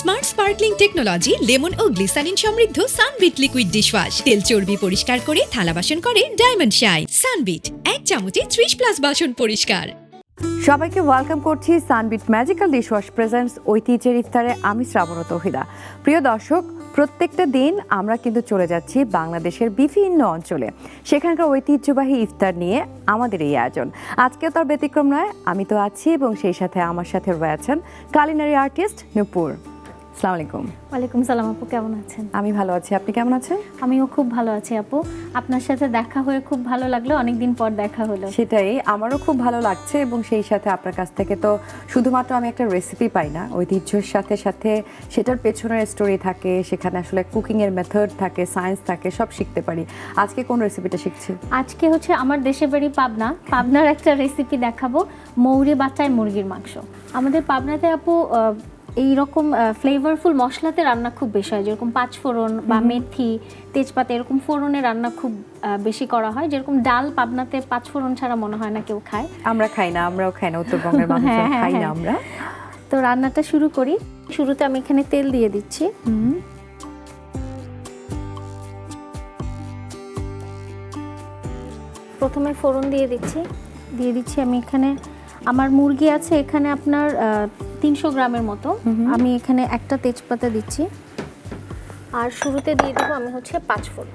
Smart sparkling technology lemon ও glycerine সমৃদ্ধ Sunbit liquid dishwash তেল চর্বি পরিষ্কার করে থালা বাসন করে ডায়মন্ড শাইন। সানবিট এক চামচে 30+ বাসন পরিষ্কার। সবাইকে ওয়েলকাম করছি সানবিট ম্যাজিক্যাল ডিশওয়াশ প্রেজেন্টস ঐতিহ্যের ইফতারে। আমি শ্রাবণ তৌহিদা। প্রিয় দর্শক, প্রত্যেকটা দিন আমরা কিন্তু চলে যাচ্ছি বাংলাদেশের বিভিন্ন অঞ্চলে, সেখানকার ঐতিহ্যবাহী ইফতার নিয়ে আমাদের এই আয়োজন। আজকেও তার ব্যতিক্রম নয়, আমি তো আছি এবং সেই সাথে আমার সাথে রয়েছেন কালিনারি আর্টিস্ট নূপুর। আসসালামু আলাইকুম। ওয়ালাইকুম সালাম আপু, কেমন আছেন? আমি ভালো আছি, আপনি কেমন আছেন? আমিও খুব ভালো আছি আপু, আপনার সাথে দেখা হয়ে খুব ভালো লাগলো, অনেকদিন পর দেখা হলো। সেটাই, আমারও খুব ভালো লাগছে এবং সেই সাথে আপনার কাছ থেকে তো শুধুমাত্র আমি একটা রেসিপি পাই না, ঐতিহ্যের সাথে সাথে সেটার পেছনের স্টোরি থাকে, সেখানে আসলে কুকিংয়ের মেথড থাকে, সায়েন্স থাকে, সব শিখতে পারি। আজকে কোন রেসিপিটা শিখছি? আজকে হচ্ছে আমার দেশের বাড়ি পাবনার একটা রেসিপি দেখাবো, মৌরি বাচ্চায় মুরগির মাংস। আমাদের পাবনাতে আপু এইরকম ফ্লেভারফুল মশলাতে রান্না খুব বেশি হয়, যেরকম পাঁচফোড়ন বা মেথি, তেজপাতা, এরকম ফোড়নে রান্না খুব বেশি করা হয়। যেরকম ডাল পাবনাতে পাঁচফোড়ন ছাড়া মনে হয় না কেউ খায়। আমরা খাই না, আমরাও খাই না, উত্তরবঙ্গের মানুষ খাই না আমরা। তো রান্নাটা শুরু করি। শুরুতে আমি এখানে তেল দিয়ে দিচ্ছি। প্রথমে ফোড়ন দিয়ে দিচ্ছি আমি এখানে, আমার মুরগি আছে এখানে আপনার 300 গ্রামের মতো। আমি এখানে একটা তেজপাতা দিচ্ছি, আর শুরুতে দিয়ে দেবো আমি হচ্ছে পাঁচফোড়ন,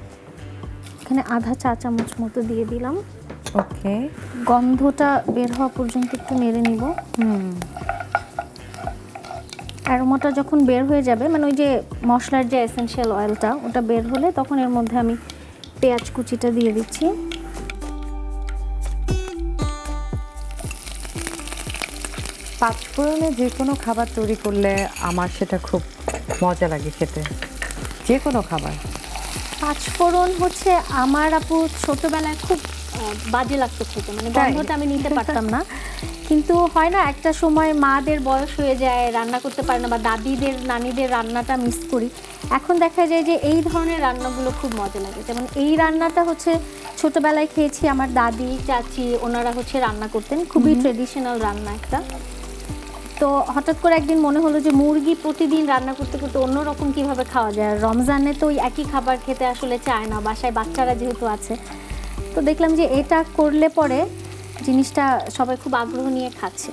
এখানে আধা চা চামচ মতো দিয়ে দিলাম। ওকে, গন্ধটা বের হওয়া পর্যন্ত একটু নেড়ে নিব। অ্যারোমাটা যখন বের হয়ে যাবে, মানে ওই যে মশলার যে এসেনশিয়াল অয়েলটা ওটা বের হলে তখন এর মধ্যে আমি পেঁয়াজ কুচিটা দিয়ে দিচ্ছি। পাঁচফোড়নে যে কোনো খাবার তৈরি করলে আমার সেটা খুব মজা লাগে খেতে, যে কোনো খাবার। পাঁচফোড়ন হচ্ছে আমার আপু ছোটবেলায় খুব বাজে লাগতো খেতে, মানে গন্ধটা আমি নিতে পারতাম না। কিন্তু হয় না, একটা সময় মাদের বয়স হয়ে যায়, রান্না করতে পারে না, বা দাদিদের নানিদের রান্নাটা মিস করি। এখন দেখা যায় যে এই ধরনের রান্নাগুলো খুব মজা লাগে। যেমন এই রান্নাটা হচ্ছে ছোটবেলায় খেয়েছি, আমার দাদি চাচি ওনারা হচ্ছে রান্না করতেন, খুবই ট্রেডিশনাল রান্না একটা। তো হঠাৎ করে একদিন মনে হলো যে মুরগি প্রতিদিন রান্না করতে করতে অন্যরকম কিভাবে খাওয়া যায়। আর রমজানে তো ওই একই খাবার খেতে আসলে চায় না, বাসায় বাচ্চারা যেহেতু আছে। তো দেখলাম যে এটা করলে পরে জিনিসটা সবাই খুব আগ্রহ নিয়ে খাচ্ছে।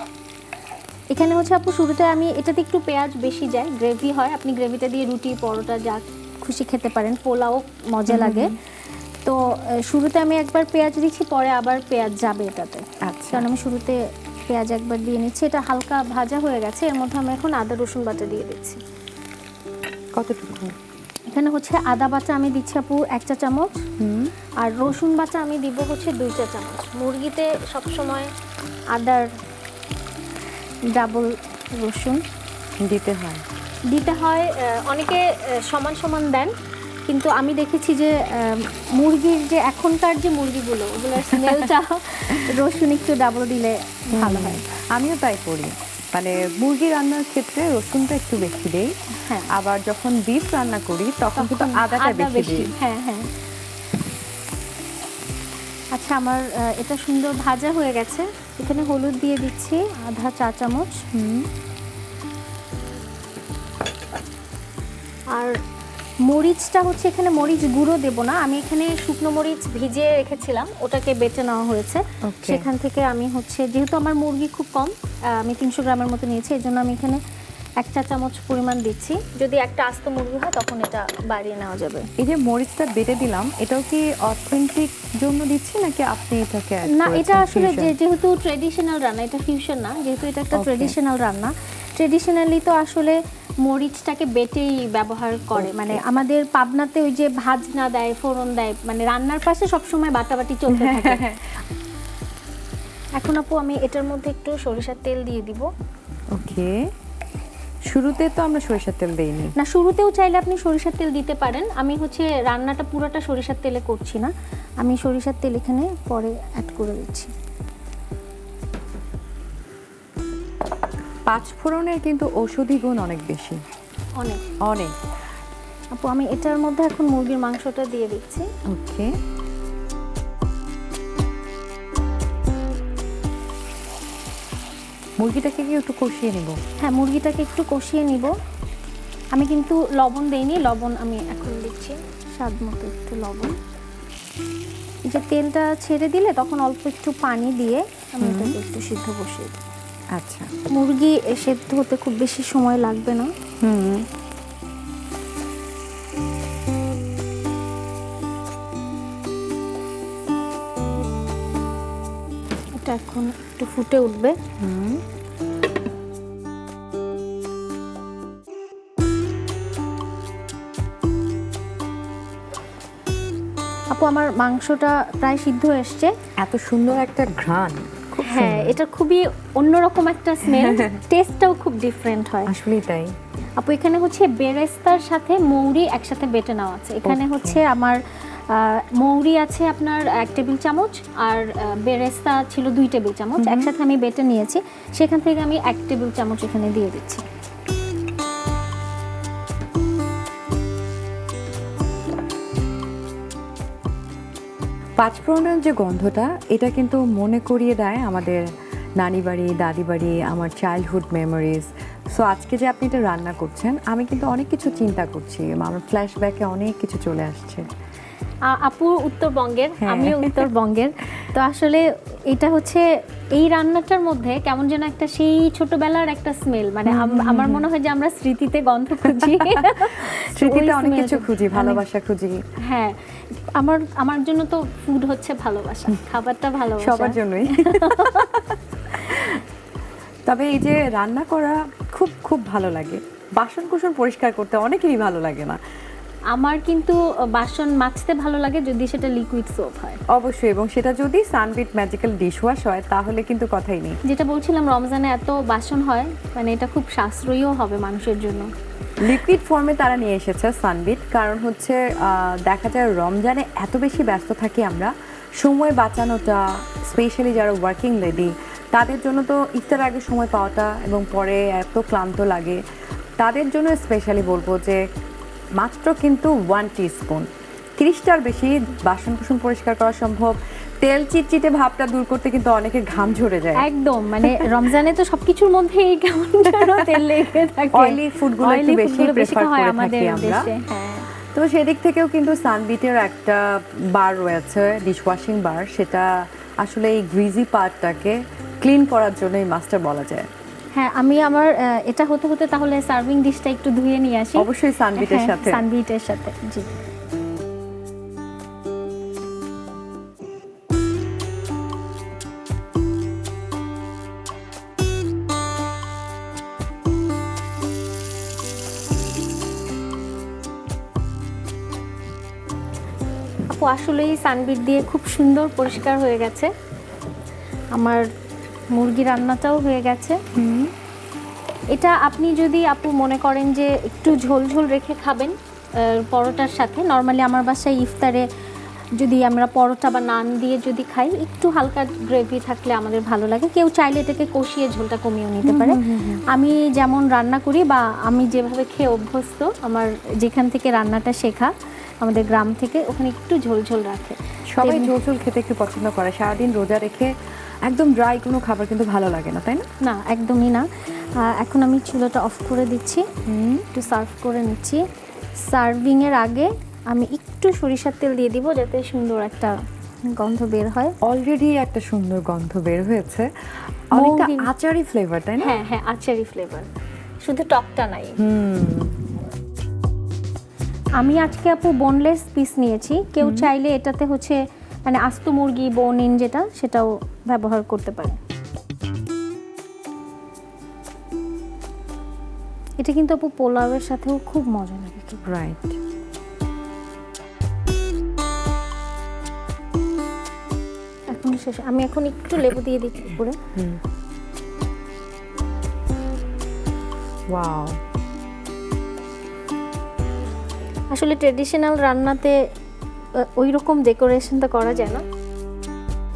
এখানে হচ্ছে আপু শুরুতে আমি এটাতে একটু পেঁয়াজ বেশি যায়, গ্রেভি হয়, আপনি গ্রেভিটা দিয়ে রুটি পরোটা যা খুশি খেতে পারেন, পোলাও মজা লাগে। তো শুরুতে আমি একবার পেঁয়াজ দিচ্ছি, পরে আবার পেঁয়াজ যাবে এটাতে। আচ্ছা, কারণ আমি শুরুতে পেঁয়াজ একবার দিয়ে নিচ্ছি, এটা হালকা ভাজা হয়ে গেছে। এর মধ্যে আমি এখন আদা রসুন বাটা দিয়ে দিচ্ছি। কতটুকু? এখানে হচ্ছে আদা বাটা আমি দিচ্ছি আপু 1 চা চামচ, আর রসুন বাটা আমি দিব হচ্ছে 2 চা চামচ। মুরগিতে সবসময় আদার ডাবল রসুন দিতে হয়। অনেকে সমান সমান দেন, কিন্তু আমি দেখেছি যে মুরগির যে এখনকার যে মুরগিগুলো, ওগুলোর স্মেলটা রসুন একটু ডাবল দিলে ভালো হয়। আমিও তাই করি, মানে মুরগি রান্নার ক্ষেত্রে রসুনটা একটু বেশি দেই। হ্যাঁ, আবার যখন বিফ রান্না করি তখন কিন্তু আদাটা বেশি দিই। হ্যাঁ হ্যাঁ। আচ্ছা, আমার এটা সুন্দর ভাজা হয়ে গেছে। এখানে হলুদ দিয়ে দিচ্ছি আধা চা চামচ। আর মরিচটা হচ্ছে এখানে মরিচ গুঁড়ো দেব না, আমি এখানে শুকনো মরিচ ভিজিয়ে রেখেছিলাম, ওটাকে বেটে নেওয়া হয়েছে। সেখান থেকে আমি হচ্ছে, যেহেতু আমার মুরগি খুব কম, আমি 300 গ্রামের মতো নিয়েছি, এই জন্য আমি এখানে 1 চা চামচ পরিমাণ দিচ্ছি। যদি একটা আস্ত মুরগি হয় তখন এটা বাড়িয়ে নেওয়া যাবে। এই যে মরিচটা বেটে দিলাম, এটাও কি অথেন্টিক জন্য দিচ্ছি নাকি আপনি এটাকে না, এটা আসলে যেহেতু ট্রেডিশনাল রান্না, এটা ফিউশন না, যেহেতু এটা একটা ট্রেডিশনাল রান্না। ট্রেডিশনালি তো আসলে মরিচটাকে বেটেই ব্যবহার করে, মানে আমাদের পাবনাতে ওই যে ভাজ না দেয়, ফোড়ন দেয়, মানে রান্নার পাশে সবসময় বাটাবাটি চলতে থাকে। এখন আপু আমি এটার মধ্যে একটু সরিষার তেল দিয়ে দিব। ওকে, শুরুতে তো আমরা সরিষার তেল দেইনি না, শুরুতেও চাইলে আপনি সরিষার তেল দিতে পারেন। আমি হচ্ছে রান্নাটা পুরোটা সরিষার তেলে করছি না, আমি সরিষার তেল এখানে পরে অ্যাড করে দিচ্ছি। পাঁচফোড়নের কিন্তু ঔষধি গুণ অনেক বেশি, অনেক অনেক। আপু আমি এটার মধ্যে এখন মুরগির মাংসটা দিয়ে দিচ্ছি। ওকে, মুরগিটাকে কি একটু কষিয়ে নিব? হ্যাঁ, মুরগিটাকে একটু কষিয়ে নিব। আমি কিন্তু লবণ দেইনি, লবণ আমি এখন দিচ্ছি স্বাদ মতো একটু লবণ। এই যে তেলটা ছেড়ে দিলে তখন অল্প একটু পানি দিয়ে আমি এটাকে একটু সিদ্ধ বসিয়ে দিই। আচ্ছা। মুরগি সেদ্ধ হতে খুব বেশি সময় লাগবে না। এটা এখন একটু ফুটে উঠবে। আপু আমার মাংসটা প্রায় সিদ্ধ এসছে। এত সুন্দর একটা ঘ্রাণ। হ্যাঁ, এটা খুবই অন্যরকম একটা স্মেল, টেস্টটাও খুব ডিফারেন্ট হয়। আসলেই তাই। আপু এখানে হচ্ছে বেরেস্তার সাথে মৌরি একসাথে বেটে নেওয়া আছে। এখানে হচ্ছে আমার মৌরি আছে আপনার 1 টেবিল চামচ, আর বেরেস্তা ছিল 2 টেবিল চামচ, একসাথে আমি বেটে নিয়েছি। সেখান থেকে আমি 1 টেবিল চামচ এখানে দিয়ে দিচ্ছি। পাঁচফোড়নের যে গন্ধটা, এটা কিন্তু মনে করিয়ে দেয় আমাদের নানি বাড়ি, দাদি বাড়ি, আমার চাইল্ডহুড মেমোরিজ। সো আজকে যে আপনি এটা রান্না করছেন, আমি কিন্তু অনেক কিছু চিন্তা করছি, আমার ফ্ল্যাশব্যাকে অনেক কিছু চলে আসছে। আপু উত্তরবঙ্গের, আমিও উত্তরবঙ্গের, তো আসলে এটা হচ্ছে এই রান্নাটার মধ্যে কেমন যেন একটা সেই ছোটবেলার একটা স্মেল, মানে আমার মনে হয় যে আমরা স্মৃতিতে গন্ধ খুঁজি, স্মৃতিতে অনেক কিছু খুঁজি, ভালোবাসা খুঁজি। হ্যাঁ, আমার জন্য তো ফুড হচ্ছে ভালোবাসা, খাবারটা ভালোবাসা সবার জন্যই। তবে এই যে রান্না করা খুব খুব ভালো লাগে, বাসন কুসন পরিষ্কার করতে অনেকেরই ভালো লাগে না। আমার কিন্তু বাসন মাজতে ভালো লাগে যদি সেটা লিকুইড সোপ হয় অবশ্যই, এবং সেটা যদি সানবিট ম্যাজিক্যাল ডিশওয়াশ হয় তাহলে কিন্তু কথাই নেই। যেটা বলছিলাম, রমজানে এত বাসন হয়, মানে এটা খুব সাশ্রয়ীও হবে মানুষের জন্য। লিকুইড ফর্মে তারা নিয়ে এসেছে সানবিট, কারণ হচ্ছে দেখা যায় রমজানে এত বেশি ব্যস্ত থাকি আমরা, সময় বাঁচানোটা, স্পেশালি যারা ওয়ার্কিং লেডি তাদের জন্য তো ইফতার আগে সময় পাওয়াটা এবং পরে এত ক্লান্ত লাগে, তাদের জন্য স্পেশালি বলবো যে মাত্র কিন্তু 1 টিস্পুন, 30টার বেশি বাসন কুসন পরিষ্কার করা সম্ভব। তেল চিটচিটে ভাবটা দূর করতে কিন্তু অনেকের ঘাম ঝরে যায় একদম, মানে রমজানে তো সবকিছুর মধ্যেই কেমন যেন তেল লেগে থাকে, অয়েলি ফুডগুলো একটু বেশি প্রেফার করে থাকি আমরা। তো সেদিক থেকেও কিন্তু সানবিটের একটা বার রয়েছে, ডিশওয়াশিং বার, সেটা আসলে এই গ্রিজি পার্টটাকে ক্লিন করার জন্যই মাস্টার বলা যায়। হ্যাঁ, আমি আমার এটা হতে হতে তাহলে সার্ভিং ডিশটা একটু ধুয়ে নিয়ে আসি। অবশ্যই সানবিটের সাথে। সানবিটের সাথে, জি। আপু আসলেই সানবিট দিয়ে খুব সুন্দর পরিষ্কার হয়ে গেছে। আমার মুরগি রান্নাটাও হয়ে গেছে। এটা আপনি যদি আপু মনে করেন যে একটু ঝোল ঝোল রেখে খাবেন পরোটার সাথে, নর্মালি আমার বাসায় ইফতারে যদি আমরা পরোটা বা নান দিয়ে যদি খাই, একটু হালকা গ্রেভি থাকলে আমাদের ভালো লাগে। কেউ চাইলে এটাকে কষিয়ে ঝোলটা কমিয়ে নিতে পারে। আমি যেমন রান্না করি বা আমি যেভাবে খেয়ে অভ্যস্ত, আমার যেখান থেকে রান্নাটা শেখা আমাদের গ্রাম থেকে, ওখানে একটু ঝোল ঝোল রাখে। সবাই ঝোল ঝোল খেতে একটু পছন্দ করে, সারাদিন রোজা রেখে একদম ড্রাই কোনো খাবার কিন্তু ভালো লাগে না, তাই না? না, একদমই না। এখন আমি চুলাটা অফ করে দিচ্ছি, একটু সার্ভ করে নিচ্ছি। সার্ভিংয়ের আগে আমি একটু সরিষার তেল দিয়ে দিব যাতে সুন্দর একটা গন্ধ বের হয়। অলরেডি একটা সুন্দর গন্ধ বের হয়েছে, অনেকটা আচারি ফ্লেভার, তাই না? হ্যাঁ হ্যাঁ, আচারি ফ্লেভার, শুধু টকটা নাই। আমি আজকে আপু বোনলেস পিস নিয়েছি, কেউ চাইলে এটাতে হচ্ছে মানে আস্ত মুরগি বোন ইন যেটা, সেটাও ব্যবহার করতে পারে। এটা কিন্তু আপু পোলাওয়ের সাথেও খুব মজা লাগে। রাইট। এখন শেষ, আমি এখন একটু লেবু দিয়ে দিচ্ছি উপরে। ওয়াও, আসলে ট্রেডিশনাল রান্নাতে ওই রকম ডেকোরেশনটা করা যায় না,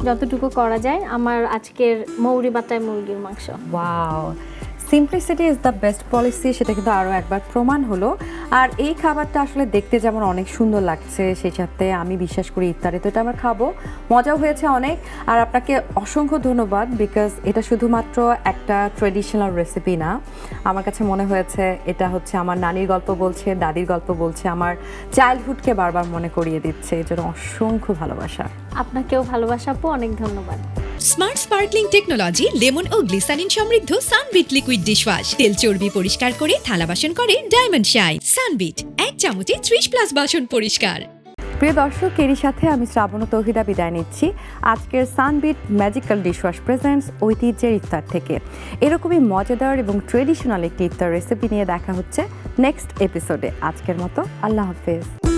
যতটুকু করা যায় আমার আজকের মৌরি বাটায় মুরগির মাংস। Wow, simplicity is the best policy, সেটা কিন্তু আরও একবার প্রমাণ হলো। আর এই খাবারটা আসলে দেখতে যেমন অনেক সুন্দর লাগছে, সেই সাথে আমি বিশ্বাস করি ইফতারে তো এটা আমরা খাবো, মজাও হয়েছে অনেক। আর আপনাকে অসংখ্য ধন্যবাদ, বিকজ এটা শুধুমাত্র একটা ট্রেডিশনাল রেসিপি না, আমার কাছে মনে হয়েছে এটা হচ্ছে আমার নানির গল্প বলছে, দাদির গল্প বলছে, আমার চাইল্ডহুডকে বারবার মনে করিয়ে দিচ্ছে। এর জন্য অসংখ্য ভালোবাসা। আপনাকেও ভালোবাসা আপু, অনেক ধন্যবাদ। স্মার্ট স্পার্কলিং টেকনোলজি লেমন ও গ্লিসারিন সমৃদ্ধ সানবিট লিকুইড ডিশওয়াশ তেল চর্বি পরিষ্কার করে থালা বাসন করে ডায়মন্ড শাইন। সানবিট এক চামচে 30+ বাসন পরিষ্কার। প্রিয় দর্শক, এরই সাথে আমি শ্রাবণ ও তৌহিদা বিদায় নিচ্ছি আজকের সানবিট ম্যাজিক্যাল ডিশওয়াশ প্রেজেন্টস ঐতিহ্যের ইফতার থেকে। এরকমই মজাদার এবং ট্রেডিশনাল একটি ইফতার রেসিপি নিয়ে দেখা হচ্ছে নেক্সট এপিসোডে। আজকের মতো আল্লাহ হাফেজ।